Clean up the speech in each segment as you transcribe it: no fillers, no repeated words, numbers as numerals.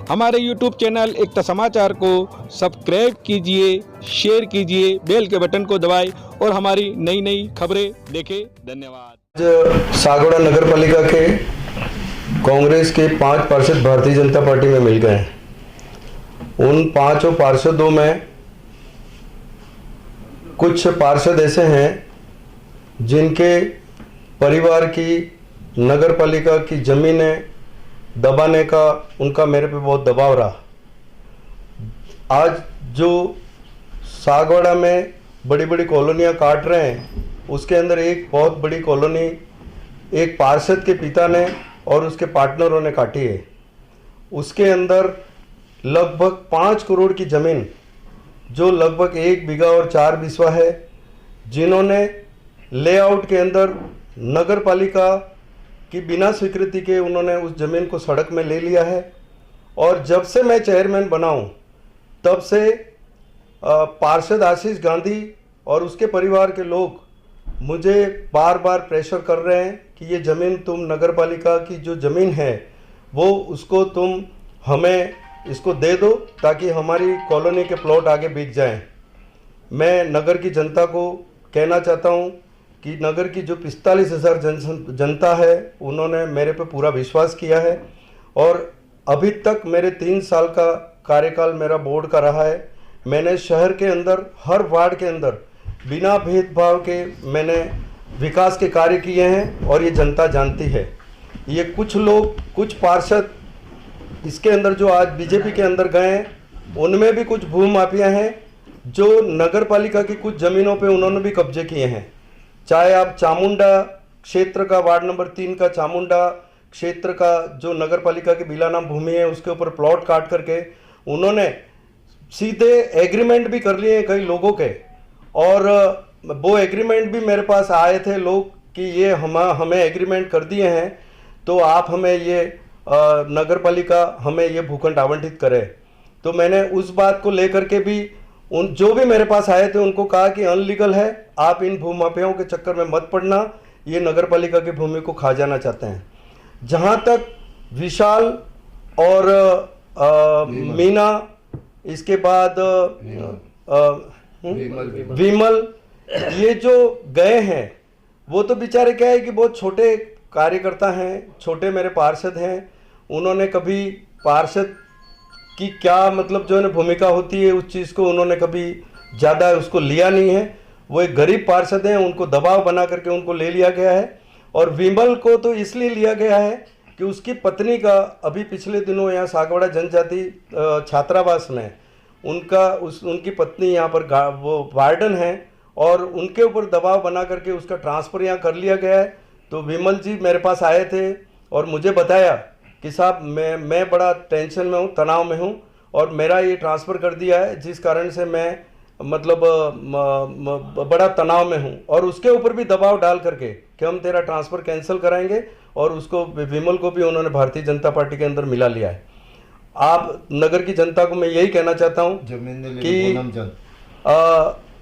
हमारे YouTube channel एकता समाचार को सब्सक्राइब कीजिए, शेयर कीजिए, बेल के बटन को दबाएं और हमारी नई नई खबरें देखें। धन्यवाद। आज सागौड़ा नगर पालिका के कांग्रेस के 5 पार्षद भारतीय जनता पार्टी में मिल गए हैं। उन 5 पार्षदों में कुछ पार्षद ऐसे हैं जिनके परिवार की नगर पालिका की जमीनें दबाने का उनका मेरे पे बहुत दबाव रहा। आज जो सागौड़ा में बड़ी बड़ी कॉलोनियां काट रहे हैं, उसके अंदर एक बहुत बड़ी कॉलोनी एक पार्षद के पिता ने और उसके पार्टनरों ने काटी है। उसके अंदर लगभग 5 करोड़ की ज़मीन, जो लगभग 1 बीघा और 4 बिस्वा है, जिन्होंने लेआउट के अंदर नगर पालिका की बिना स्वीकृति के उन्होंने उस ज़मीन को सड़क में ले लिया है। और जब से मैं चेयरमैन बना हूँ तब से पार्षद आशीष गांधी और उसके परिवार के लोग मुझे बार बार प्रेशर कर रहे हैं कि ये ज़मीन तुम नगर पालिका की जो ज़मीन है वो उसको तुम हमें इसको दे दो ताकि हमारी कॉलोनी के प्लॉट आगे बिक जाएं। मैं नगर की जनता को कहना चाहता हूँ कि नगर की जो 45,000 जनता है उन्होंने मेरे पे पूरा विश्वास किया है और अभी तक मेरे 3 साल का कार्यकाल मेरा बोर्ड का रहा है। मैंने शहर के अंदर हर वार्ड के अंदर बिना भेदभाव के मैंने विकास के कार्य किए हैं और ये जनता जानती है। ये कुछ लोग, कुछ पार्षद इसके अंदर जो आज बीजेपी के अंदर गए हैं, उनमें भी कुछ भूमाफिया हैं जो नगर पालिका की कुछ ज़मीनों पे उन्होंने भी कब्जे किए हैं। चाहे आप चामुंडा क्षेत्र का वार्ड नंबर 3 का चामुंडा क्षेत्र का जो नगर पालिका की बिलानाम भूमि है उसके ऊपर प्लॉट काट करके उन्होंने सीधे एग्रीमेंट भी कर लिए हैं कई लोगों के, और वो एग्रीमेंट भी मेरे पास आए थे लोग कि ये हमें एग्रीमेंट कर दिए हैं तो आप हमें ये नगर पालिका हमें ये भूखंड आवंटित करे। तो मैंने उस बात को लेकर के भी उन जो भी मेरे पास आए थे उनको कहा कि अनलीगल है, आप इन भूमाफियाओं के चक्कर में मत पड़ना, ये नगर पालिका की भूमि को खा जाना चाहते हैं। जहाँ तक विशाल और मीना, इसके बाद विमल, ये जो गए हैं वो तो बेचारे क्या है कि बहुत छोटे कार्यकर्ता हैं, छोटे मेरे पार्षद हैं। उन्होंने कभी पार्षद की क्या मतलब जो है ना भूमिका होती है उस चीज़ को उन्होंने कभी ज़्यादा उसको लिया नहीं है। वो एक गरीब पार्षद हैं, उनको दबाव बना करके उनको ले लिया गया है। और विमल को तो इसलिए लिया गया है कि उसकी पत्नी का अभी पिछले दिनों यहाँ सागौड़ा जनजाति छात्रावास में उनकी पत्नी यहाँ पर वो वार्डन है और उनके ऊपर दबाव बना करके उसका ट्रांसफ़र यहाँ कर लिया गया है। तो विमल जी मेरे पास आए थे और मुझे बताया कि साहब मैं बड़ा टेंशन में हूँ, तनाव में हूँ और मेरा ये ट्रांसफ़र कर दिया है जिस कारण से मैं मतलब बड़ा तनाव में हूँ। और उसके ऊपर भी दबाव डाल करके कि हम तेरा ट्रांसफ़र कैंसिल कराएंगे, और उसको विमल को भी उन्होंने भारतीय जनता पार्टी के अंदर मिला लिया है। आप नगर की जनता को मैं यही कहना चाहता हूँ कि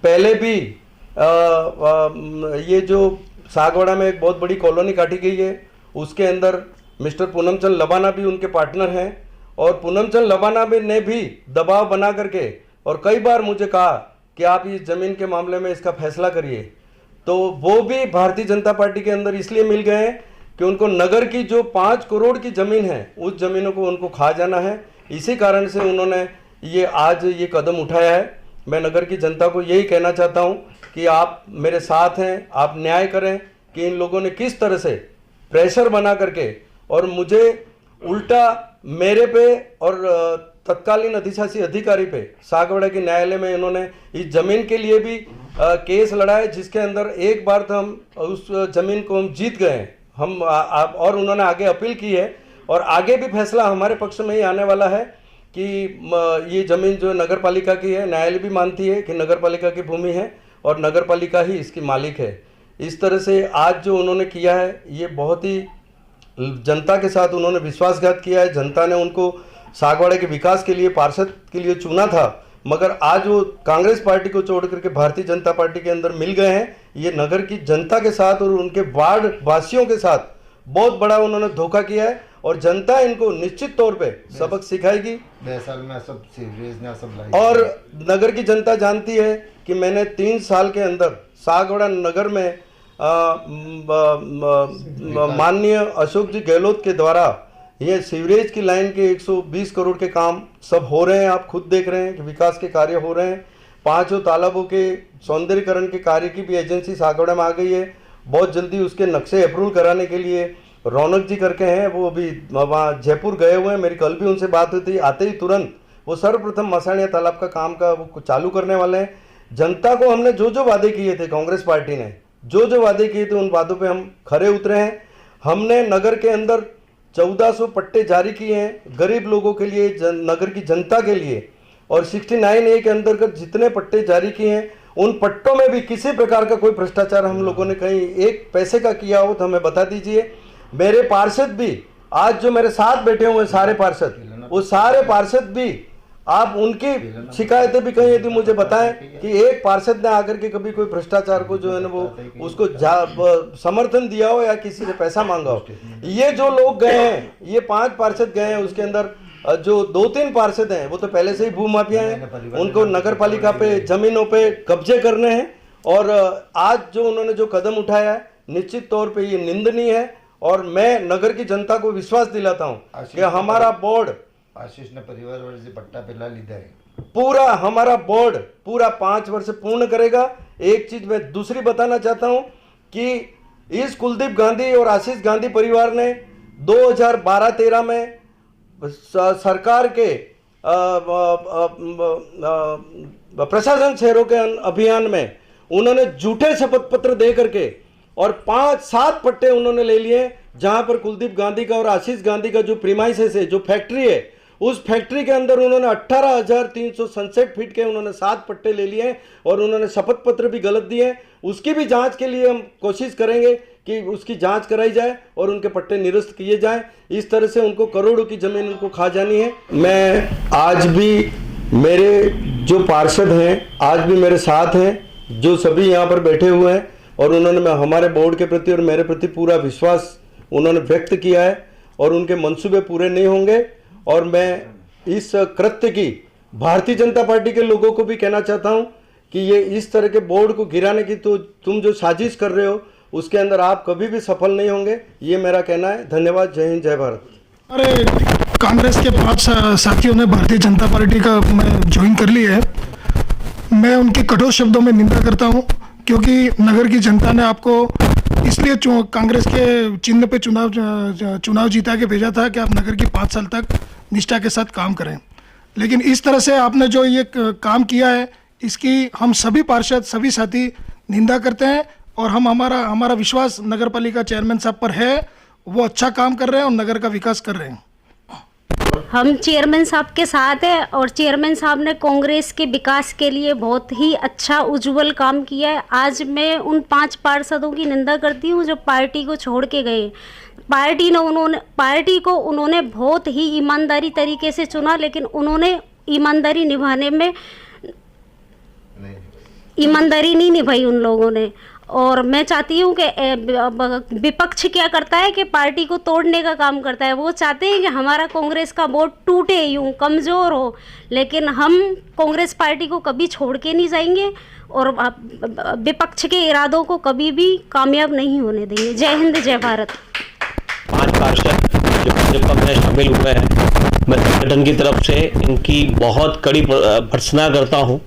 पहले भी ये जो सागौड़ा में एक बहुत बड़ी कॉलोनी काटी गई है उसके अंदर मिस्टर पूनमचंद लबाना भी उनके पार्टनर हैं, और पूनमचंद लबाना ने भी दबाव बना करके और कई बार मुझे कहा कि आप इस ज़मीन के मामले में इसका फैसला करिए। तो वो भी भारतीय जनता पार्टी के अंदर इसलिए मिल गए हैं कि उनको नगर की जो 5 करोड़ की ज़मीन है उस ज़मीनों को उनको खा जाना है। इसी कारण से उन्होंने ये आज ये कदम उठाया है। मैं नगर की जनता को यही कहना चाहता हूँ कि आप मेरे साथ हैं, आप न्याय करें कि इन लोगों ने किस तरह से प्रेशर बना करके और मुझे उल्टा मेरे पे और तत्कालीन अधिशासी अधिकारी पे सागौड़ा के न्यायालय में इन्होंने इस ज़मीन के लिए भी केस लड़ा है, जिसके अंदर एक बार तो हम उस ज़मीन को हम जीत गए हम और उन्होंने आगे अपील की है और आगे भी फैसला हमारे पक्ष में ही आने वाला है कि ये ज़मीन जो नगर पालिका की है, न्यायालय भी मानती है कि नगर पालिका की भूमि है और नगर पालिका ही इसकी मालिक है। इस तरह से आज जो उन्होंने किया है ये बहुत ही जनता के साथ उन्होंने विश्वासघात किया है। जनता ने उनको सागौड़ा के विकास के लिए पार्षद के लिए चुना था, मगर आज वो कांग्रेस पार्टी को छोड़ करके भारतीय जनता पार्टी के अंदर मिल गए हैं। ये नगर की जनता के साथ और उनके वार्ड वासियों के साथ बहुत बड़ा उन्होंने धोखा किया है और जनता इनको निश्चित तौर पे सबक सिखाएगी। 10 साल में सब सीवरेज ने सब लाई और नगर की जनता जानती है कि मैंने 3 साल के अंदर सागवाड़ा नगर में माननीय अशोक जी गहलोत के द्वारा ये सीवरेज की लाइन के 120 करोड़ के काम सब हो रहे हैं। आप खुद देख रहे हैं कि विकास के कार्य हो रहे हैं। 5 तालाबों के सौंदर्यीकरण के कार्य की भी एजेंसी सागवाड़ा में आ गई है। बहुत जल्दी उसके नक्शे अप्रूवल कराने के लिए रौनक जी करके हैं, वो अभी वहाँ जयपुर गए हुए हैं। मेरी कल भी उनसे बात हुई थी। आते ही तुरंत वो सर्वप्रथम मसाणिया तालाब का काम का वो चालू करने वाले हैं। जनता को हमने जो जो वादे किए थे, कांग्रेस पार्टी ने जो जो वादे किए थे, उन वादों पे हम खरे उतरे हैं। हमने नगर के अंदर 1400 पट्टे जारी किए हैं गरीब लोगों के लिए, नगर की जनता के लिए। और 69A के अंतर्गत जितने पट्टे जारी किए हैं, उन पट्टों में भी किसी प्रकार का कोई भ्रष्टाचार हम लोगों ने कहीं एक पैसे का किया हो तो हमें बता दीजिए। मेरे पार्षद भी आज जो मेरे साथ बैठे हुए सारे पार्षद, वो सारे पार्षद भी आप उनकी शिकायतें भी कहीं यदि मुझे बताएं कि एक पार्षद ने आकर के कभी कोई भ्रष्टाचार को जो है ना वो उसको समर्थन दिया हो या किसी से पैसा मांगा हो। ये जो लोग गए हैं, ये 5 पार्षद गए हैं, उसके अंदर जो 2-3 पार्षद हैं वो तो पहले से ही भूमाफिया हैं। उनको नगर पालिका पे जमीनों पे कब्जे करने हैं। और आज जो उन्होंने जो कदम उठाया है, निश्चित तौर पे ये निंदनीय है। और मैं नगर की जनता को विश्वास दिलाता हूँ कि हमारा बोर्ड, आशीष ने परिवार वर्ग से पट्टा पहला लीधा है, पूरा हमारा बोर्ड पूरा 5 वर्ष पूर्ण करेगा। एक चीज मैं दूसरी बताना चाहता हूं कि इस कुलदीप गांधी और आशीष गांधी परिवार ने 2012-13 में सरकार के प्रशासन शहरों के अभियान में उन्होंने झूठे शपथ पत्र दे करके और 5-7 पट्टे उन्होंने ले लिए, जहां पर कुलदीप गांधी का और आशीष गांधी का जो प्रीमाइसेस है, जो फैक्ट्री है, उस फैक्ट्री के अंदर उन्होंने 18,300 सनसेट फीट के उन्होंने 7 पट्टे ले लिए और उन्होंने शपथ पत्र भी गलत दिए। उसकी भी जांच के लिए हम कोशिश करेंगे कि उसकी जांच कराई जाए और उनके पट्टे निरस्त किए जाएं। इस तरह से उनको करोड़ों की जमीन उनको खा जानी है। मैं आज भी, मेरे जो पार्षद हैं आज भी मेरे साथ हैं, जो सभी यहाँ पर बैठे हुए हैं, और उन्होंने हमारे बोर्ड के प्रति और मेरे प्रति पूरा विश्वास उन्होंने व्यक्त किया है और उनके मंसूबे पूरे नहीं होंगे। और मैं इस कृत्य की भारतीय जनता पार्टी के लोगों को भी कहना चाहता हूं कि ये इस तरह के बोर्ड को गिराने की तो तुम जो साजिश कर रहे हो उसके अंदर आप कभी भी सफल नहीं होंगे, ये मेरा कहना है। धन्यवाद। जय हिंद, जय भारत। अरे कांग्रेस के 5 साथियों ने भारतीय जनता पार्टी का ज्वाइन कर लिया है। मैं उनके कठोर शब्दों में निंदा करता हूं, क्योंकि नगर की जनता ने आपको इसलिए कांग्रेस के चिन्ह पे चुनाव जीता के भेजा था कि आप नगर की 5 साल तक निष्ठा के साथ काम करें। लेकिन इस तरह से आपने जो ये काम किया है, इसकी हम सभी पार्षद, सभी साथी निंदा करते हैं। और हमारा विश्वास नगर पालिका चेयरमैन साहब पर है, वो अच्छा काम कर रहे हैं और नगर का विकास कर रहे हैं। हम चेयरमैन साहब के साथ हैं और चेयरमैन साहब ने कांग्रेस के विकास के लिए बहुत ही अच्छा उज्जवल काम किया है। आज मैं उन 5 पार्षदों की निंदा करती हूँ जो पार्टी को छोड़ के गए। पार्टी को उन्होंने बहुत ही ईमानदारी तरीके से चुना, लेकिन उन्होंने ईमानदारी निभाने में ईमानदारी नहीं निभाई उन लोगों ने। और मैं चाहती हूँ कि विपक्ष क्या करता है कि पार्टी को तोड़ने का काम करता है। वो चाहते हैं कि हमारा कांग्रेस का वोट टूटे, यूँ कमज़ोर हो, लेकिन हम कांग्रेस पार्टी को कभी छोड़ के नहीं जाएंगे और विपक्ष के इरादों को कभी भी कामयाब नहीं होने देंगे। जय हिंद, जय भारत। 5 पार्षद जो भाजपा में शामिल हुए हैं, मैं संगठन की तरफ से इनकी बहुत कड़ी भर्त्सना करता हूँ।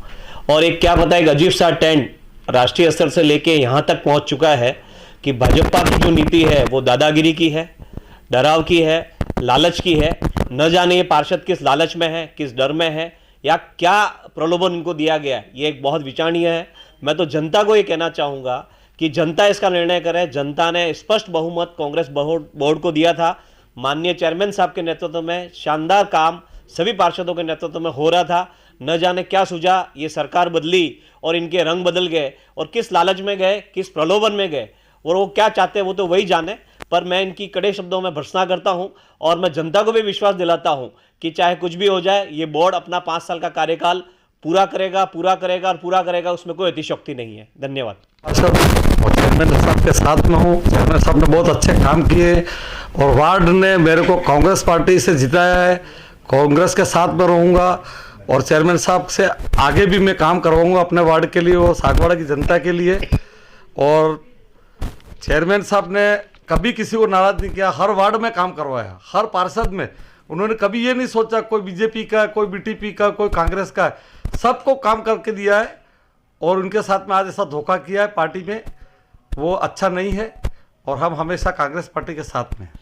और एक क्या पता, एक अजीब सा ट्रेंड राष्ट्रीय स्तर से लेके यहाँ तक पहुँच चुका है कि भाजपा की जो नीति है वो दादागिरी की है, डराव की है, लालच की है। न जाने ये पार्षद किस लालच में है, किस डर में है, या क्या प्रलोभन इनको दिया गया है। ये एक बहुत विचारणीय है। मैं तो जनता को ये कहना चाहूँगा कि जनता इसका निर्णय करे। जनता ने स्पष्ट बहुमत कांग्रेस बोर्ड को दिया था। माननीय चेयरमैन साहब के नेतृत्व में शानदार काम सभी पार्षदों के नेतृत्व में हो रहा था। न जाने क्या सूझा, ये सरकार बदली और इनके रंग बदल गए और किस लालच में गए, किस प्रलोभन में गए, और वो क्या चाहते हैं वो तो वही जाने। पर मैं इनकी कड़े शब्दों में भर्त्सना करता हूं और मैं जनता को भी विश्वास दिलाता हूं कि चाहे कुछ भी हो जाए, ये बोर्ड अपना 5 साल का कार्यकाल पूरा करेगा और पूरा करेगा, उसमें कोई अतिशयोक्ति नहीं है। धन्यवाद। पार्षद और चेयरमैन साहब के साथ में हूँ। चेयरमैन साहब ने बहुत अच्छे काम किए और वार्ड ने मेरे को कांग्रेस पार्टी से जिताया है। कांग्रेस के साथ में रहूँगा और चेयरमैन साहब से आगे भी मैं काम करवाऊँगा अपने वार्ड के लिए और सागवाड़ा की जनता के लिए। और चेयरमैन साहब ने कभी किसी को नाराज़ नहीं किया, हर वार्ड में काम करवाया, हर पार्षद में। उन्होंने कभी ये नहीं सोचा कोई बीजेपी का, कोई बीटीपी का, कोई कांग्रेस का, सबको काम करके दिया है। और उनके साथ में आज ऐसा धोखा किया है पार्टी में, वो अच्छा नहीं है और हम हमेशा कांग्रेस पार्टी के साथ में हैं।